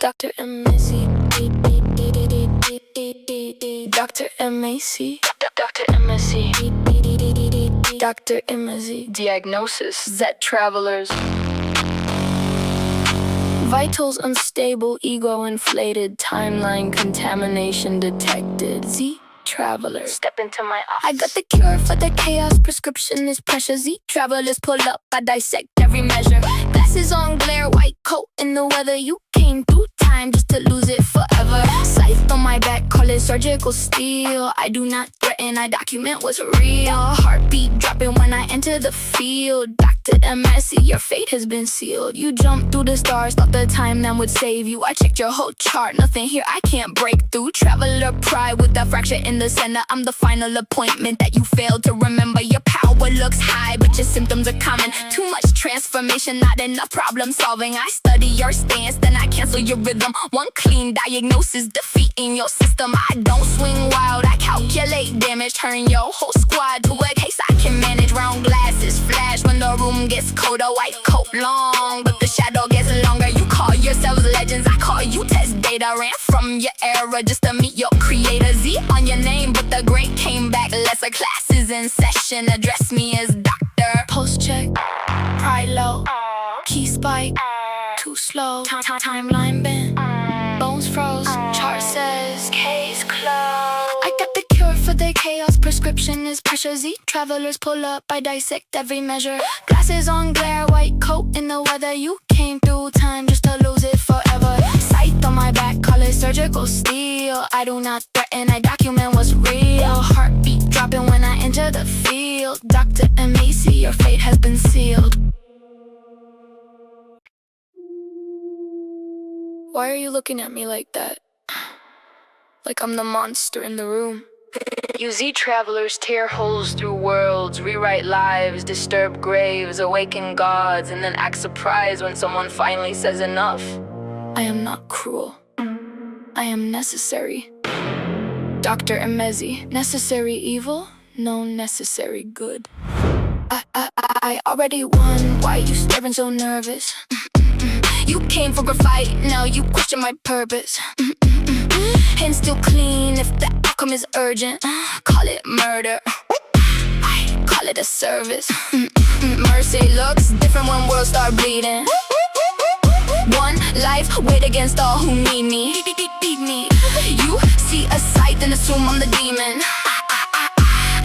Dr. Emesi. Dr. Emesi. Dr. Emesi. Dr. Emesi. Diagnosis: Z travelers. Vitals unstable, ego inflated, timeline contamination detected. Z travelers. Step into my office. I got the cure for the chaos, prescription is pressure. Z travelers pull up, I dissect every measure. Glasses on glare, white coat in the weather. You came through time just to lose it forever. Scythe on my back, call it surgical steel. I do not threaten, I document what's real. Heartbeat dropping when I enter the field. Dr. Emesi, your fate has been sealed. You jumped through the stars, thought the timeline would save you. I checked your whole chart, nothing here I can't break through. Traveler pride with a fracture in the center. I'm the final appointment that you failed to remember. Your power looks high, but your symptoms are common. Too much transformation, not enough problem solving. I study your stance, then I cancel your rhythm. One clean diagnosis, defeating your system. I don't swing wild, I calculate damage. Turn your whole squad to a case I can manage. Round glasses flash when the room gets cold. A white coat long, but the shadow gets longer. You call yourselves legends, I call you test data. Ran from your era just to meet your creator. Z on your name, but the great came back lesser. Classes in session, address me as doctor. Post check, pride low, key spike, too slow. Timeline bent, bones froze, chart says case closed. I got the cure for the chaos, prescription is pressure. Z travelers pull up, I dissect every measure. Glasses on glare, white coat in the weather. You came through time just to lose it forever. Scythe on my back, call it surgical steel. I do not threaten, I document what's real. Heartbeat dropping when I enter the field. Dr. Emesi, your fate has been sealed. Why are you looking at me like that? Like I'm the monster in the room. You Z travelers tear holes through worlds, rewrite lives, disturb graves, awaken gods, and then act surprised when someone finally says enough. I am not cruel. I am necessary. Dr. Emesi, necessary evil, no necessary good. I already won, why you staring so nervous? You came for a fight, now you question my purpose. Hands still clean if the outcome is urgent. Call it murder, I call it a service. Mercy looks different when worlds start bleeding. One life weighed against all who need me. You see a sight and assume I'm the demon.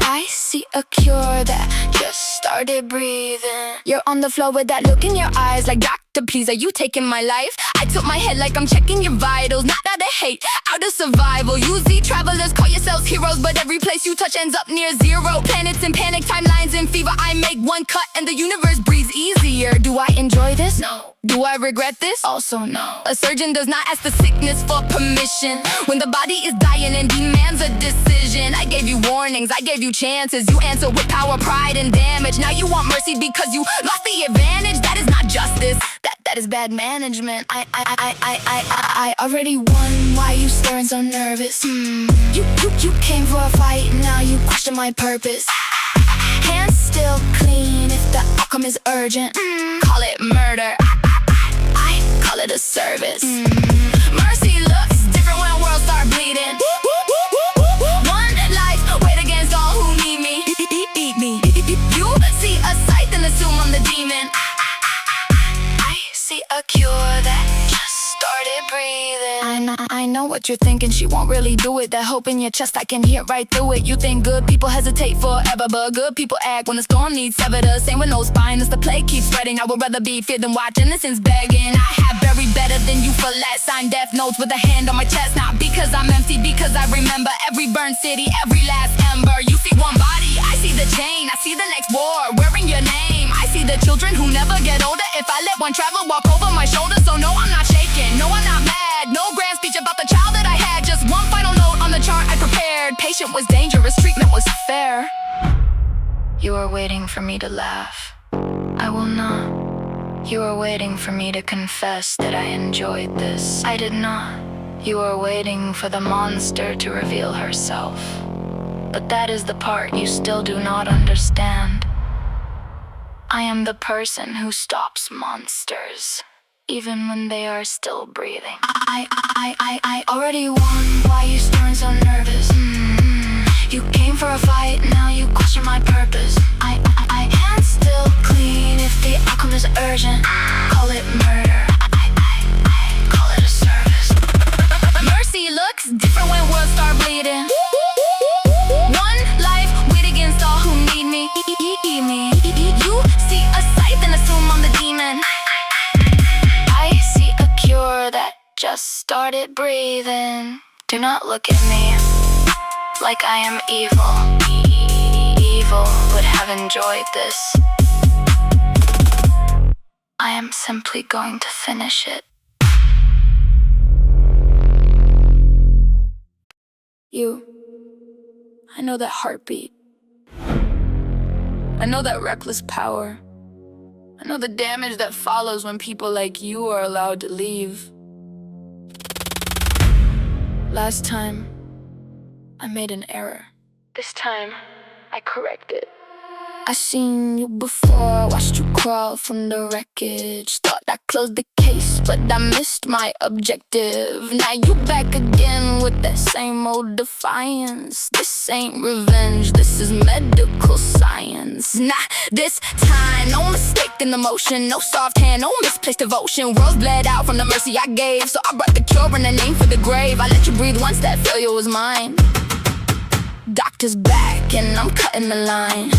I see a cure that just started breathing. You're on the floor with that look in your eyes like, doctor, please, are you taking my life? I tilt my head like I'm checking your vitals. Not out of hate, out of survival. You Z travelers call yourselves heroes, but every place you touch ends up near zero. Planets in panic, timelines in fever. I make one cut and the universe breathes easier. Do I enjoy this? No. Do I regret this? Also no. A surgeon does not ask the sickness for permission when the body is dying and demands a decision. I gave you warnings, I gave you chances. You answer with power, pride, and damage. Now you want mercy because you lost the advantage. That is not justice, that is bad management. I already won, why you staring so nervous? You came for a fight, now you question my purpose. Hands still clean if the outcome is urgent. Call it murder, I call it a service. Mercy looks different when worlds start bleeding. One life weighed against all who need me. You see a sight and assume I'm the demon. I see a cure that just started breathing. I know what you're thinking, she won't really do it. That hope in your chest, I can hear right through it. You think good people hesitate forever, but good people act when the storm needs severed. Same with no spine as the plague keeps spreading. I would rather be feared than watch innocence begging. I have buried better than you for less. Signed death notes with a hand on my chest. Not because I'm empty, because I remember every burned city, every last ember. You see one body, I see the chain, I see the next war wearing your name. I see the children who never get older. If I let one travel walk over my shoulder, so no, I'm not shaking, no, I'm not mad. No grand speech about the child that I had, just one final note on the chart I prepared. Patient was dangerous, treatment was fair. You are waiting for me to laugh, I will not. You are waiting for me to confess that I enjoyed this, I did not. You are waiting for the monster to reveal herself, but that is the part you still do not understand. I am the person who stops monsters. even when they are still breathing. I already won. Why you snoring so nervous? You came for a fight, now you question my purpose. I can still clean if the outcome is urgent. Call it murder. I call it a service. Mercy looks different when worlds start bleeding. One life, wait against all who need me. You see a sight, then assume I'm the demon. I see a cure that just started breathing. Do not look at me like I am evil. Evil would have enjoyed this. I am simply going to finish it. I know that heartbeat. I know that reckless power. I know the damage that follows when people like you are allowed to leave. Last time, I made an error. This time, I correct it. I seen you before, watched you crawl from the wreckage. Thought I closed the case, but I missed my objective. Now you back again with that same old defiance. This ain't revenge, this is medical science. Nah, this time, no mistake in the motion. No soft hand, no misplaced devotion. Worlds bled out from the mercy I gave, so I brought the cure and a name for the grave. I let you breathe once that failure was mine. Doctor's back and I'm cutting the line.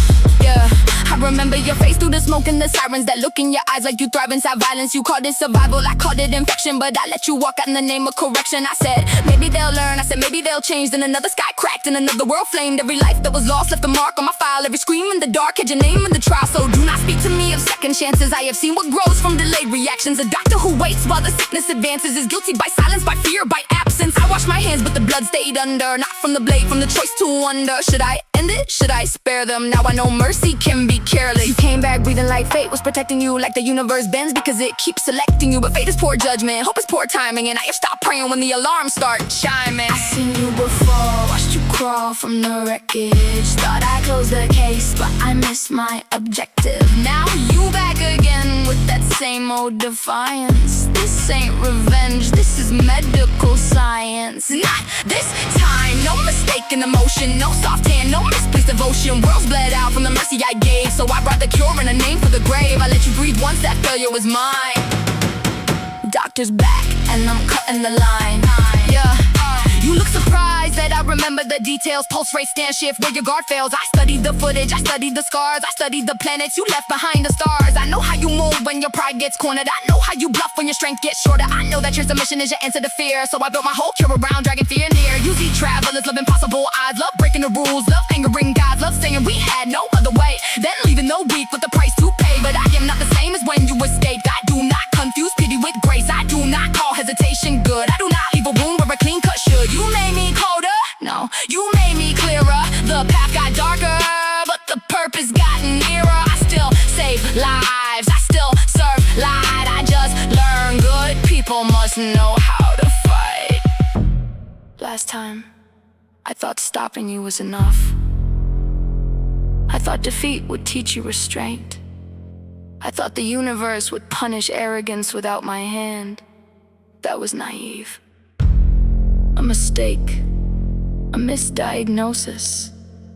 Yeah, I remember your face through the smoke and the sirens. That look in your eyes like you thrive inside violence. You called it survival, I called it infection, but I let you walk out in the name of correction. I said, maybe they'll learn, I said maybe they'll change. Then another sky cracked and another world flamed. Every life that was lost left a mark on my file. Every scream in the dark had your name in the trial. So do not speak to me of second chances. I have seen what grows from delayed reactions. A doctor who waits while the sickness advances is guilty by silence, by fear, by absence. I washed my hands but the blood stayed under. Not from the blade, from the choice to wonder. Should I end it? Should I spare them? Now I know mercy can be careless. You came back breathing like fate was protecting you. Like the universe bends because it keeps selecting you. But fate is poor judgment, hope is poor timing. And I have stopped praying when the alarms start chiming. I seen you before, watched you crawl from the wreckage. Thought I closed the case, but I missed my objective. Now you back again with that same old defiance. This ain't revenge, this is medical science. Not this time, no mistake in the motion. No soft hand, no misplaced devotion. Worlds bled out from the mercy I gave, so I brought the cure and a name for the grave. I let you breathe once that failure was mine. Doctor's back and I'm cutting the line. Yeah. You look surprised that I remember the details. Pulse rate, stand shift, where your guard fails. I studied the footage, I studied the scars. I studied the planets you left behind the stars. I know how you move when your pride gets cornered. I know how you bluff when your strength gets shorter. I know that your submission is your answer to fear. So I built my whole cure around dragging fear near. You see travelers, love impossible odds. Love breaking the rules, love angering gods. Love saying we had no other way. Then leaving the weak with the price to pay. But I am not the same as when you escaped. I do not confuse pity with grace. I do not call hesitation good. I do not leave a wound where a clean cut should. You made me colder, no, you made me clearer. The path got darker, but the purpose got nearer. I still save lives, I still serve light. I just learned good people must know how to fight. Last time, I thought stopping you was enough. I thought defeat would teach you restraint. I thought the universe would punish arrogance without my hand. That was naive. A mistake, a misdiagnosis,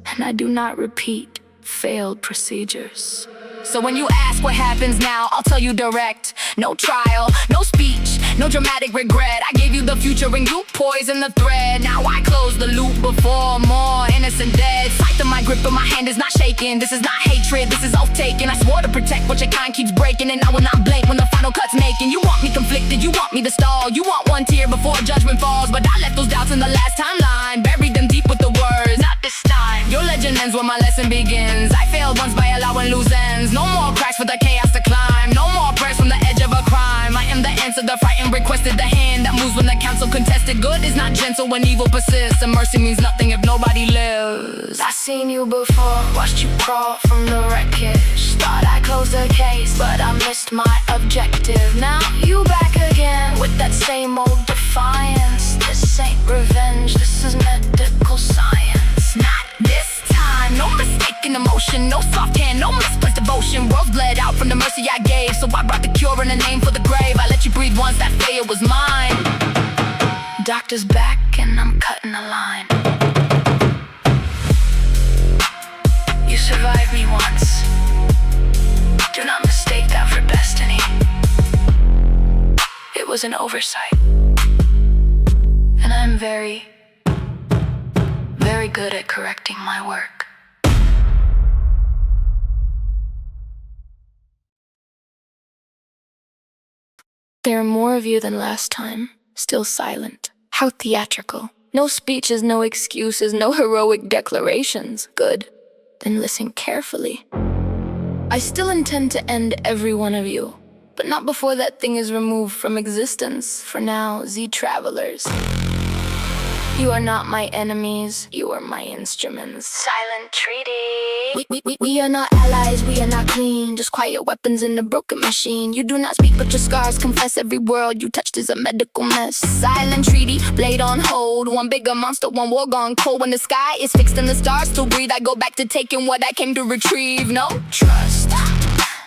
and I do not repeat failed procedures. So when you ask what happens now, I'll tell you direct. No trial, no speech, no dramatic regret. I gave you the future and you poisoned the thread. Now I close the loop before more innocent dead. Fight in my grip but my hand is not shaking. This is not hatred, this is oath-taking. I swore to protect what your kind keeps breaking. And I will not blink when the final cut's making. You want me conflicted, you want me to stall. You want one tear before judgment falls. But I left those doubts in the last timeline. Buried them deep with the words, not this time. Your legend ends where my lesson begins. I failed once by allowing loose ends. No more cracks for the chaos to climb. No more prayers from the edge of a crime. I am the answer, the frightened requested, the hand that moves when the council contested. Good is not gentle when evil persists, and mercy means nothing if nobody lives. I seen you before, watched you crawl from the wreckage. Thought I closed the case, but I missed my objective. Now you back again with that same old defiance. This ain't revenge, this is medical science. Not this time, no mistaken emotion. No soft hand, no misplaced devotion. Worlds bled out from the mercy I gave, so I brought the cure and a name for the grave. I let you breathed once, that failure was mine. Doctor's back and I'm cutting a line. You survived me once. Do not mistake that for destiny. It was an oversight. And I'm very, very good at correcting my work. There are more of you than last time, still silent. How theatrical. No speeches, no excuses, no heroic declarations. Good. Then listen carefully. I still intend to end every one of you, but not before that thing is removed from existence. For now, Z travelers. You are not my enemies, you are my instruments. Silent treaty. We are not allies, we are not clean. Just quiet weapons in a broken machine. You do not speak, but your scars confess. Every world you touched is a medical mess. Silent treaty, blade on hold. One bigger monster, one war gone cold. When the sky is fixed and the stars still breathe, I go back to taking what I came to retrieve. No trust,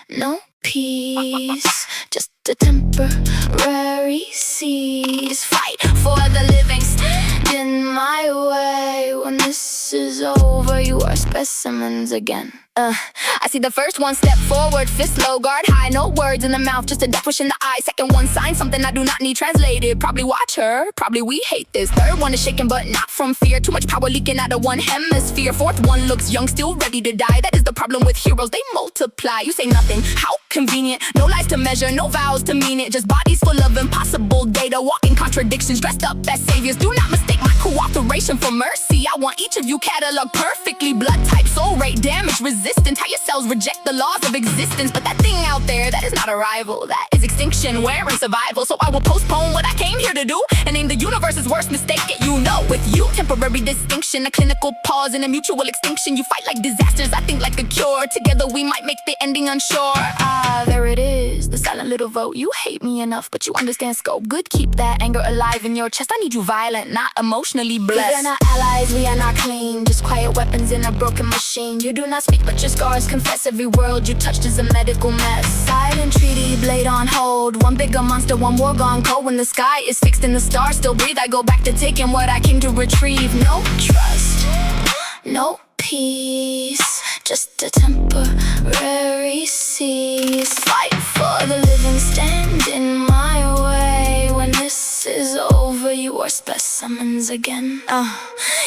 no peace, just a temporary cease. Fight for the living, stand in my way. When this is over, you are specimens again. I see the first one step forward, fist low, guard high. No words in the mouth, just a death wish in the eye. Second one sign something I do not need translated. Probably watch her, probably we hate this. Third one is shaken but not from fear. Too much power leaking out of one hemisphere. Fourth one looks young, still ready to die. That is the problem with heroes, they multiply. You say nothing, how convenient. No lies to measure, no vows to mean it. Just bodies full of impossible data, walking contradictions, dressed up as saviors. Do not mistake my cooperation for mercy. I want each of you cataloged perfectly. Blood type, soul rate, damage, resistance. How your cells reject the laws of existence. But that thing out there, that is not a rival. That is extinction, wear and survival. So I will postpone what I came here to do and name the universe's worst mistake. You know, with you, temporary distinction, a clinical pause and a mutual extinction. You fight like disasters, I think like a cure. Together we might make the ending unsure. There it is, the silent little vote. You hate me enough, but you understand scope. Good, keep that anger alive in your chest. I need you violent, not emotionally blessed. We are not allies, we are not clean. Just quiet weapons in a broken machine. You do not speak, but your scars confess. Every world you touched is a medical mess. Silent treaty, blade on hold. One bigger monster, one war gone cold. When the sky is fixed and the stars still breathe, I go back to taking what I came to retrieve. No trust, no peace, just a temporary cease. Fight for the living, stand in my way. When this is over, you are specimens again.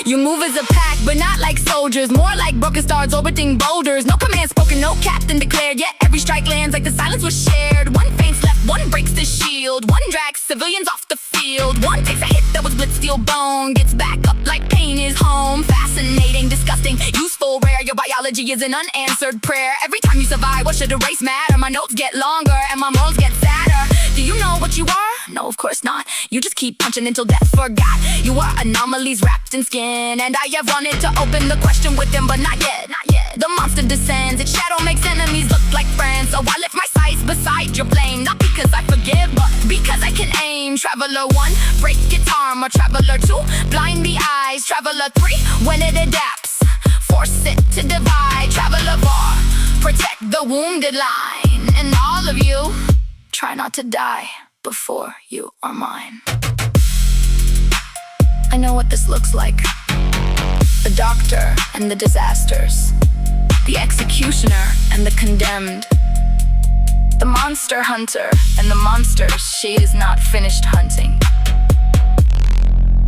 You move as a pack, but not like soldiers. More like broken stars orbiting boulders. No command spoken, no captain declared. Yet every strike lands like the silence was shared. One faints left, one breaks the shield. One drags civilians off the field. One takes a hit that was blitz steel bone. Gets back up like pain is home. Fascinating, disgusting, useful, rare. Your biology is an unanswered prayer. Every time you survive, what should a race matter? My notes get longer and my morals get sadder. Do you know what you are? No, of course not. You just keep punching until death forgot. You are anomalies wrapped in skin, and I have wanted to open the question with them, but not yet, not yet. The monster descends, its shadow makes enemies look like friends. So I lift my sights beside your flame, not because I forgive, but because I can aim. Traveler 1, break its arm. Or Traveler 2, blind the eyes. Traveler 3, when it adapts, force it to divide. Traveler 4, protect the wounded line. And all of you, try not to die before you are mine. I know what this looks like. The doctor and the disasters. The executioner and the condemned. The monster hunter and the monsters she is not finished hunting.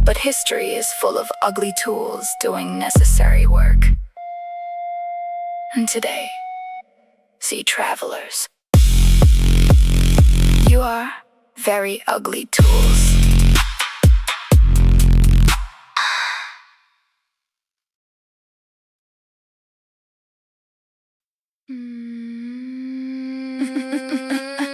But history is full of ugly tools doing necessary work. And today, see travelers. You are very ugly tools.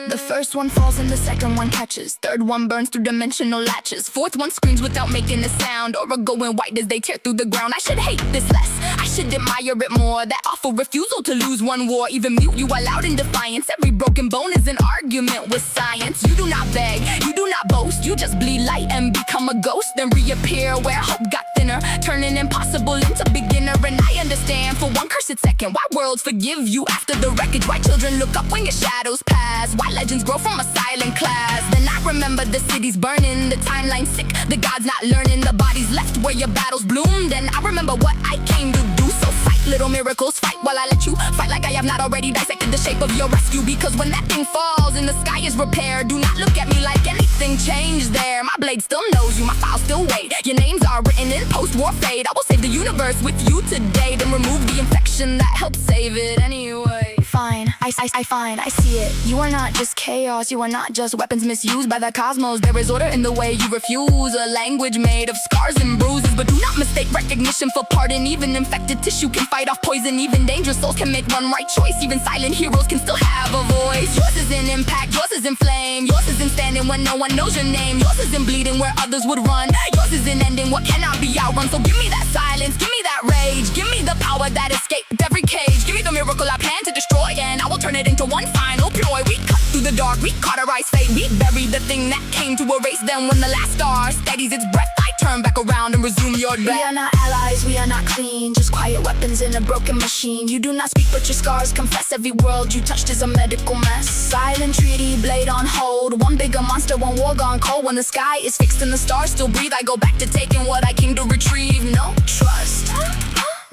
The first one falls and the second one catches. Third one burns through dimensional latches. Fourth one screams without making a sound, or a going white as they tear through the ground. I should hate this less, I should admire it more. That awful refusal to lose one war. Even mute you are loud in defiance. Every broken bone is an argument with science. You do not beg, you do not boast. You just bleed light and become a ghost, then reappear where hope got thin. sinner, turning impossible into beginner. And I understand for one cursed second why worlds forgive you after the wreckage, why children look up when your shadows pass, why legends grow from a silent class. Then I remember the cities burning, the timeline sick, the gods not learning, the bodies left where your battles bloomed. And I remember what I came to do, so fight little miracles, fight while I let you fight like I have not already dissected the shape of your rescue. Because when that thing falls and the sky is repaired, do not look at me like anything changed there. My blade still knows you, my files still wait, your names are written in post-war fade. I will save the universe with you today, then remove the infection that helped save it anyway. Fine, I see it. You are not just chaos, you are not just weapons misused by the cosmos. There is order in the way you refuse, a language made of scars and bruises. But do not mistake recognition for pardon. Even infected tissue can fight off poison, even dangerous souls can make one right choice. Even silent heroes can still have a voice. Yours is in impact, yours is in flame, yours is in standing when no one knows your name, yours is in bleeding where others would run, yours is in ending what cannot be outrun. So give me that silence, give me that rage, give me the power that escaped every cage, give me the miracle I plan to destroy, and I will turn it into one final ploy. We cut through the dark, we cauterize fate, we bury the thing that came to erase them. When the last star steadies its breath, I turn back around and resume your death. We are not allies, we are not clean, just quiet weapons in a broken machine. You do not speak but your scars confess, every world you touched is a medical mess. Silent treaty, blade on hold, one bigger monster, one war gone cold. When the sky is fixed and the stars still breathe, I go back to taking what I came to retrieve. No trust,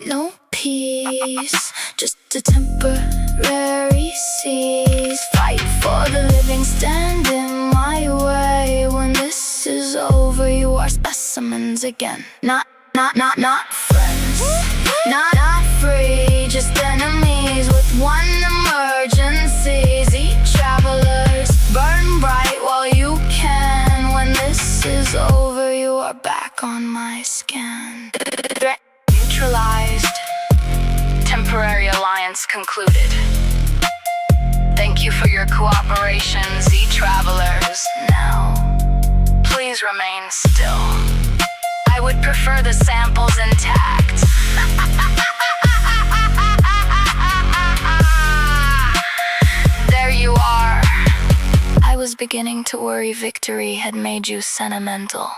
no peace, just a temporary cease. Fight for the living, stand in my way. When this is over, you are specimens again. Not friends, not free, just enemies with one emergency. Z-travelers, burn bright while you can. When this is over, you are back on my skin. Threat neutralized, temporary alliance concluded. Thank you for your cooperation, Z-travelers. Now, please remain still. I would prefer the samples intact. There you are. I was beginning to worry victory had made you sentimental.